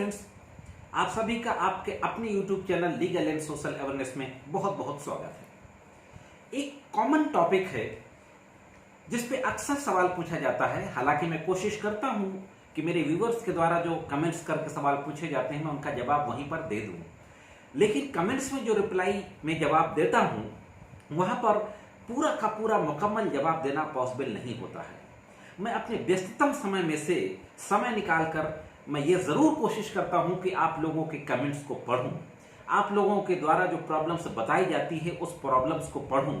Friends, आप सभी का आपके अपने YouTube channel legal and social awareness में बहुत बहुत स्वागत है। एक कॉमन टॉपिक है जिस पे अक्सर सवाल पूछा जाता है। हालांकि मैं कोशिश करता हूं कि मेरे व्यूवर्स के द्वारा जो कमेंट्स करके सवाल पूछे जाते हैं मैं उनका जवाब वहीं पर दे दूं, लेकिन कमेंट्स में जो रिप्लाई में जवाब देता हूं वहां पर पूरा का पूरा मुकम्मल जवाब देना पॉसिबल नहीं होता है। मैं अपने व्यस्ततम समय में से समय निकालकर मैं ये जरूर कोशिश करता हूं कि आप लोगों के कमेंट्स को पढूं, आप लोगों के द्वारा जो प्रॉब्लम्स बताई जाती है उस प्रॉब्लम्स को पढूं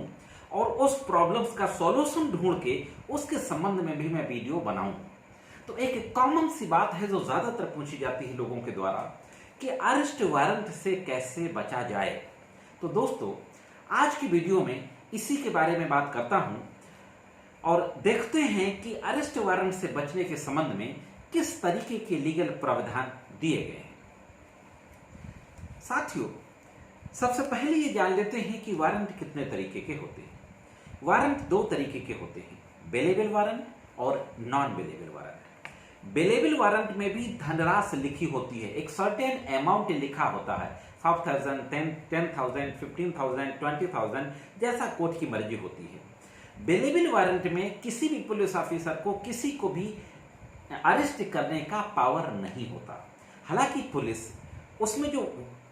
और उस प्रॉब्लम्स का सॉल्यूशन ढूंढ के उसके संबंध में भी मैं वीडियो बनाऊं। तो एक कॉमन सी बात है जो ज्यादातर पूछी जाती है लोगों के द्वारा कि अरेस्ट वारंट से कैसे बचा जाए। तो दोस्तों, आज की वीडियो में इसी के बारे में बात करता हूं और देखते हैं कि अरेस्ट वारंट से बचने के संबंध में किस तरीके के लीगल प्रावधान दिए गए हैं। साथियों, सबसे पहले ये जान लेते हैं कि वारंट कितने तरीके के होते हैं। वारंट दो तरीके के होते हैं, बेलेबल वारंट और non bailable warrant. Bailable warrant में भी धनराशि लिखी होती है, एक सर्टेन अमाउंट लिखा होता है, 5,000, 10,000, 15,000, 20,000, जैसा कोर्ट की मर्जी होती है। बेलेबल वारंट में किसी भी पुलिस ऑफिसर को किसी को भी अरेस्ट करने का पावर नहीं होता। हालांकि पुलिस उसमें जो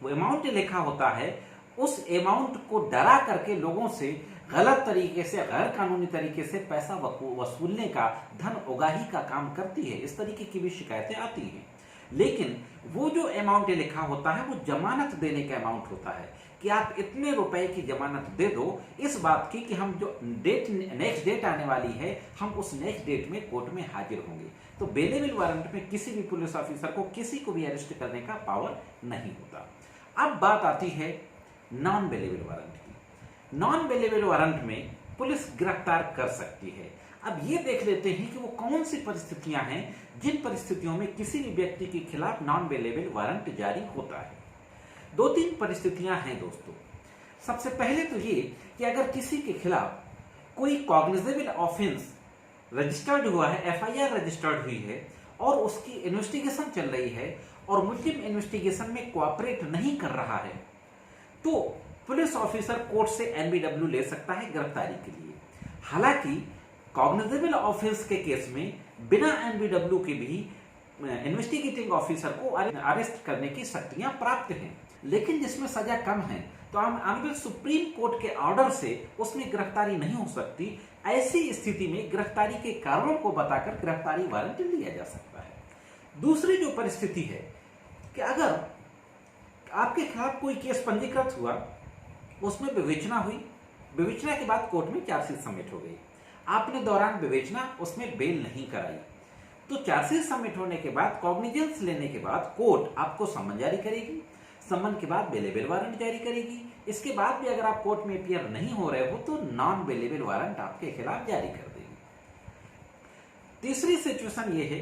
अमाउंट लिखा होता है उस अमाउंट को डरा करके लोगों से गलत तरीके से, गैर कानूनी तरीके से पैसा वसूलने का, धन उगाही का काम करती है। इस तरीके की भी शिकायतें आती हैं। लेकिन वो जो अमाउंट लिखा होता है वो जमानत देने का अमाउंट होता है कि आप इतने रुपए की जमानत दे दो इस बात की कि हम जो नेक्स्ट डेट आने वाली है हम उस नेक्स्ट डेट में कोर्ट में हाजिर होंगे। तो बेलेबल वारंट में किसी भी पुलिस ऑफिसर को किसी को भी अरेस्ट करने का पावर नहीं होता। अब बात आती है नॉन बेलेबल वारंट की। नॉन बेलेबल वारंट में पुलिस गिरफ्तार कर सकती है। अब ये देख लेते हैं कि वो कौन सी परिस्थितियां हैं जिन परिस्थितियों में किसी भी व्यक्ति के खिलाफ नॉन बेलेबल वारंट जारी होता है। दो तीन परिस्थितियां हैं दोस्तों। सबसे पहले तो ये कि अगर किसी के खिलाफ कोई कॉग्निजेबल ऑफेंस रजिस्टर्ड हुआ है, एफआईआर रजिस्टर्ड हुई है और उसकी इन्वेस्टिगेशन चल रही है और मुल्जिम इन्वेस्टिगेशन में कोऑपरेट नहीं कर रहा है, तो पुलिस ऑफिसर कोर्ट से एनबीडब्ल्यू ले सकता है गिरफ्तारी के लिए। हालांकि कॉग्निजेबल ऑफेंस के केस में बिना एनबीडब्ल्यू के भी इन्वेस्टिगेटिंग ऑफिसर को अरेस्ट करने की शक्तियां प्राप्त हैं, लेकिन जिसमें सजा कम है तो ऑनरेबल सुप्रीम कोर्ट के ऑर्डर से उसमें गिरफ्तारी नहीं हो सकती। ऐसी स्थिति में गिरफ्तारी के कारणों को बताकर गिरफ्तारी वारंट लिया जा सकता है। दूसरी जो परिस्थिति है कि अगर आपके खिलाफ कोई केस पंजीकृत हुआ, उसमें विवेचना हुई, विवेचना के बाद कोर्ट में चार्जशीट सबमिट हो गई, आपने दौरान विवेचना उसमें बेल नहीं कराई, तो चार्जशीट सबमिट होने के बाद कॉग्निजेंस लेने के बाद कोर्ट आपको सम्मन जारी करेगी। सम्मन के बाद बेलेबल वारंट जारी करेगी। इसके बाद भी अगर आप कोर्ट में अपीयर नहीं हो रहे हो तो नॉन बेलेबल वारंट आपके खिलाफ जारी कर देगी। तीसरी सिचुएशन ये है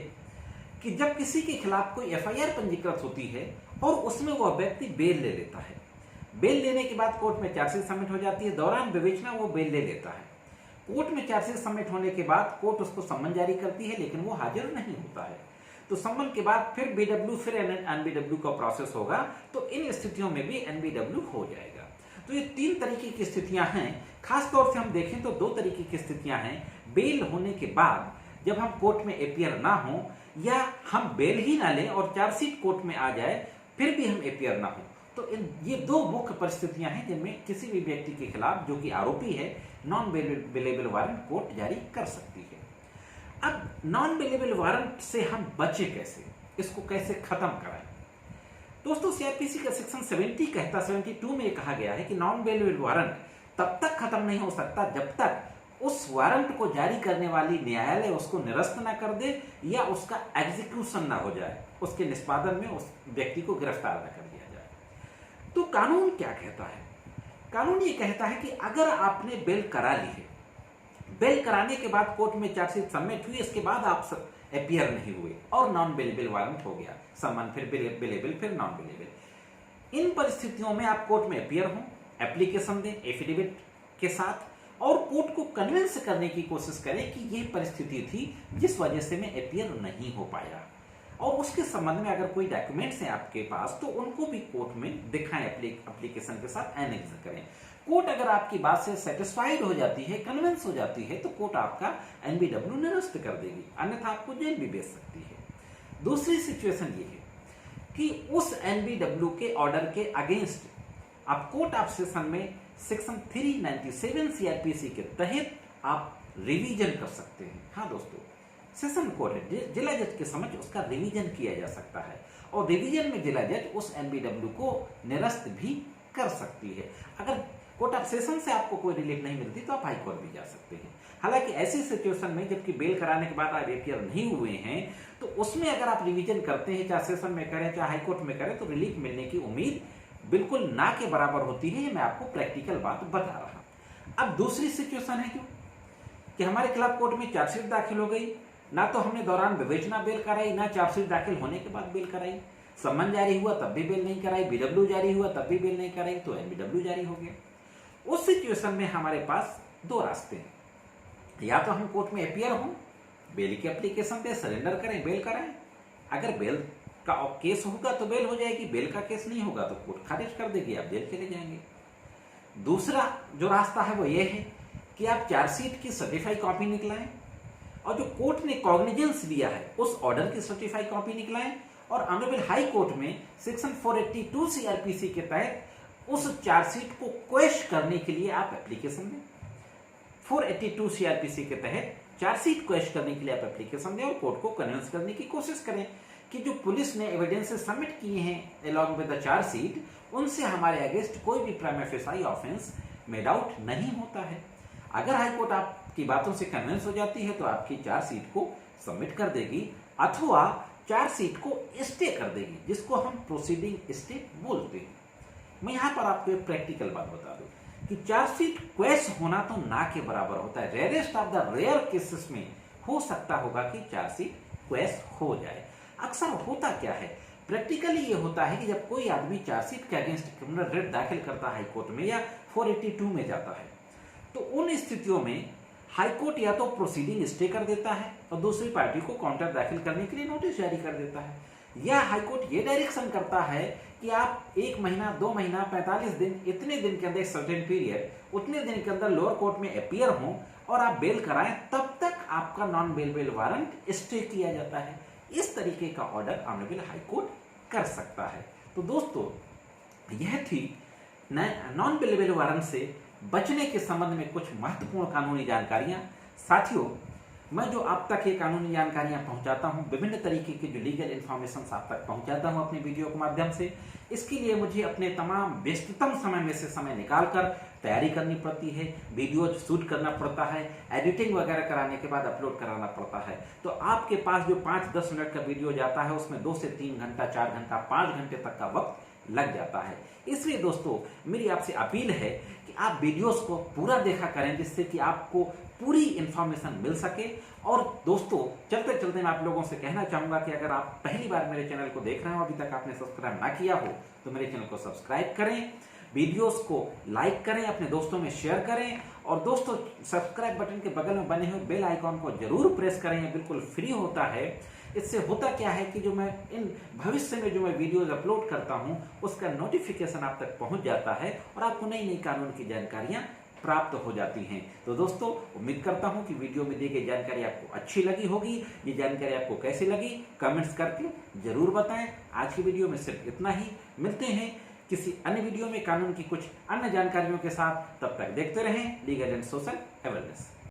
कि जब किसी के खिलाफ कोई एफआईआर पंजीकृत होती है और उसमें वह व्यक्ति बेल ले लेता है। बेल लेने के बाद कोर्ट में चार्जशीट सबमिट हो जाती है, दौरान विवेचना वो बेल ले लेता है। कोर्ट में चार्जशीट सबमिट होने के बाद कोर्ट उसको सम्मन जारी करती है, लेकिन वो हाजिर नहीं होता है। तो सम्मन के बाद फिर बीडब्ल्यू, फिर एनबीडब्ल्यू का प्रोसेस होगा, तो इन स्थितियों में भी एनबीडब्ल्यू हो जाएगा। तो ये तीन तरीके की स्थितियां हैं। खास तौर से हम देखें तो दो तरीके की स्थितियां हैं। बेल होने के बाद जब हम कोर्ट में अपीयर ना हो, या हम बेल ही ना लें और चार्जशीट कोर्ट में आ जाए फिर भी हम अपीयर ना हो, तो ये दो मुख्य परिस्थितियां हैं जिनमें किसी भी व्यक्ति के खिलाफ जो कि आरोपी है नॉन बेलेबल वारंट कोर्ट जारी कर सकती है। अब नॉन बेलेबल वारंट से हम बचे कैसे, इसको कैसे खत्म कराएं। दोस्तों, सीआरपीसी का सेक्शन 70 कहता, 72 में कहा गया है कि नॉन बेलेबल वारंट तब तक खत्म नहीं हो सकता जब तक उस वारंट को जारी करने वाली न्यायालय उसको निरस्त ना कर दे या उसका एग्जीक्यूशन ना हो जाए, उसके निष्पादन में उस व्यक्ति को गिरफ्तार न कर दिया जाए। तो कानून क्या कहता है? कानून ये कहता है कि अगर आपने बेल करा ली है, बेल कराने के बाद कोर्ट में चार्जशीट सबमिट हुई, इसके बाद आप अपीयर नहीं हुए और नॉन बेलेबल वारंट हो गया, सम्मन फिर बेलेबल फिर नॉन बेलेबल। इन परिस्थितियों में आप कोर्ट में अपीयर हो, एप्लीकेशन दें एफिडेविट के साथ और कोर्ट को कन्विंस करने की कोशिश करें कि यह परिस्थिति थी जिस वजह से मैं अपीयर नहीं हो पाया और उसके संबंध में अगर कोई डॉक्यूमेंट्स हैं आपके पास तो उनको भी कोर्ट में दिखाएं, एप्लीकेशन के साथ एनेक्स करें। कोर्ट अगर आपकी बात से सेटिस्फाइड हो जाती है, कन्विंस हो जाती है, तो कोर्ट आपका एनबीडब्ल्यू निरस्त कर देगी, अन्यथा आपको जेल भी भेज सकती है। दूसरी सिचुएशन ये है कि उस एनबीडब्ल्यू के ऑर्डर के अगेंस्ट आप कोर्ट ऑफ सेशन में सेक्शन 397 सीआरपीसी के तहत आप रिवीजन कर सकते हैं। हाँ दोस्तों, सेशन कोर्ट है, जिला जज के समक्ष उसका रिवीजन किया जा सकता है और रिवीजन में जिला जज उस एनबीडब्ल्यू को निरस्त भी कर सकती है। अगर कोर्ट ऑफ सेशन से आपको कोई रिलीफ नहीं मिलती तो आप हाई कोर्ट भी जा सकते हैं। हालांकि ऐसी सिचुएशन में जबकि बेल कराने के बाद आप एपीआर नहीं हुए हैं तो उसमें अगर आप रिवीजन करते हैं, चाहे सेशन में करें चाहे हाई कोर्ट में करें, तो रिलीफ मिलने की उम्मीद बिल्कुल ना के बराबर होती है। ये मैं आपको प्रैक्टिकल बात बता रहा हूं। अब दूसरी सिचुएशन है क्यों कि हमारे खिलाफ कोर्ट में चार्जशीट दाखिल हो गई, ना तो हमने दौरान विवेचना बेल कराई, ना चार्जशीट दाखिल होने के बाद बेल कराई, सम्मन जारी हुआ तब भी बेल नहीं कराई, बीडब्ल्यू जारी हुआ तब भी बेल नहीं कराई, तो एनबीडब्ल्यू जारी हो गया। उस सिचुएशन में हमारे पास दो रास्ते हैं, या तो हम कोर्ट में अपीयर हों, बेल की एप्लीकेशन पे सरेंडर करें, बेल कराएं। अगर बेल का केस होगा तो बेल हो जाएगी, बेल का केस नहीं होगा तो कोर्ट खारिज कर देगी, आप जेल चले जाएंगे। दूसरा जो रास्ता है वो ये है कि आप चार्जशीट की सर्टिफाइड कॉपी निकलाएं और जो कोर्ट ने कॉग्निजेंस लिया है उस ऑर्डर की सर्टिफाइड कॉपी निकलाएं और ऑनरेबल हाई कोर्ट में सेक्शन 482 सीआरपीसी के तहत उस चार्जशीट को क्वेश करने के लिए आप एप्लीकेशन दें। 482 सीआरपीसी के तहत चार्जशीट क्वेश करने के लिए आप एप्लीकेशन दें और कोर्ट को कन्विंस करने की कोशिश करें कि जो पुलिस ने एविडेंसेस सबमिट किए हैं अलॉन्ग विद द चार्जशीट, उनसे हमारे अगेंस्ट कोई भी prima facie offence made out नहीं होता है। अगर हाईकोर्ट आपकी बातों से कन्विंस हो जाती है तो आपकी चार्जशीट को सबमिट कर देगी अथवा चार्जशीट को स्टे कर देगी, जिसको हम प्रोसीडिंग स्टे बोलते हैं। मैं यहां पर आपको एक प्रैक्टिकल बात बता दूं कि चार्जशीट क्वेश होना तो ना के बराबर होता है। Rarest of the rare cases में हो सकता होगा कि चार्जशीट क्वेश हो जाए। अक्सर होता क्या है, प्रैक्टिकली ये होता है कि जब कोई आदमी चार्जशीट के अगेंस्ट क्रिमिनल रेट दाखिल करता है हाईकोर्ट में या 482 में जाता है तो उन स्थितियों में हाईकोर्ट या तो प्रोसीडिंग स्टे कर देता है और दूसरी पार्टी को काउंटर दाखिल करने के लिए नोटिस जारी कर देता है, या हाईकोर्ट ये डायरेक्शन करता है कि आप 1 महीना 2 महीना 45 दिन इतने दिन के अंदर सर्टेन पीरियड उतने दिन के अंदर लोअर कोर्ट में अपीयर हो और आप बेल कराएं, तब तक आपका नॉन बेल वारंट स्टे किया जाता है। इस तरीके का ऑर्डर ऑनरेबल हाई कोर्ट कर सकता है। तो दोस्तों, यह थी नॉन बेलेबल वारंट से बचने के संबंध में कुछ महत्वपूर्ण कानूनी जानकारियां। साथियों, मैं जो आप तक ये कानूनी जानकारियां पहुंचाता हूं, विभिन्न तरीके की जो लीगल इन्फॉर्मेशन आप तक पहुंचाता हूं अपने वीडियो के माध्यम से, इसके लिए मुझे अपने तमाम व्यस्ततम समय में से समय निकालकर तैयारी करनी पड़ती है, वीडियो शूट करना पड़ता है, एडिटिंग वगैरह कराने के बाद अपलोड कराना पड़ता है। तो आपके पास जो 5-10 मिनट का वीडियो जाता है उसमें 2 से 3 घंटा, 4 घंटा, 5 घंटे तक का वक्त लग जाता है। इसलिए दोस्तों, मेरी आपसे अपील है कि आप वीडियोस को पूरा देखा करें, जिससे कि आपको पूरी इंफॉर्मेशन मिल सके। और दोस्तों, चलते चलते मैं आप लोगों से कहना चाहूंगा कि अगर आप पहली बार मेरे चैनल को देख रहे हो, अभी तक आपने सब्सक्राइब ना किया हो, तो मेरे चैनल को सब्सक्राइब करें, वीडियोस को लाइक करें, अपने दोस्तों में शेयर करें और दोस्तों सब्सक्राइब बटन के बगल में बने हुए बेल आइकॉन को जरूर प्रेस करें, ये बिल्कुल फ्री होता है। इससे होता क्या है कि जो मैं इन भविष्य में जो मैं वीडियोस अपलोड करता हूं उसका नोटिफिकेशन आप तक पहुंच जाता है और आपको नई नई कानून की जानकारियां प्राप्त हो जाती हैं। तो दोस्तों, उम्मीद करता हूं कि वीडियो में दी गई जानकारी आपको अच्छी लगी होगी। ये जानकारी आपको कैसी लगी कमेंट्स करके जरूर बताएं। आज की वीडियो में सिर्फ इतना ही। मिलते हैं किसी अन्य वीडियो में कानून की कुछ अन्य जानकारियों के साथ। तब तक देखते रहें लीगल एंड सोशल अवेयरनेस।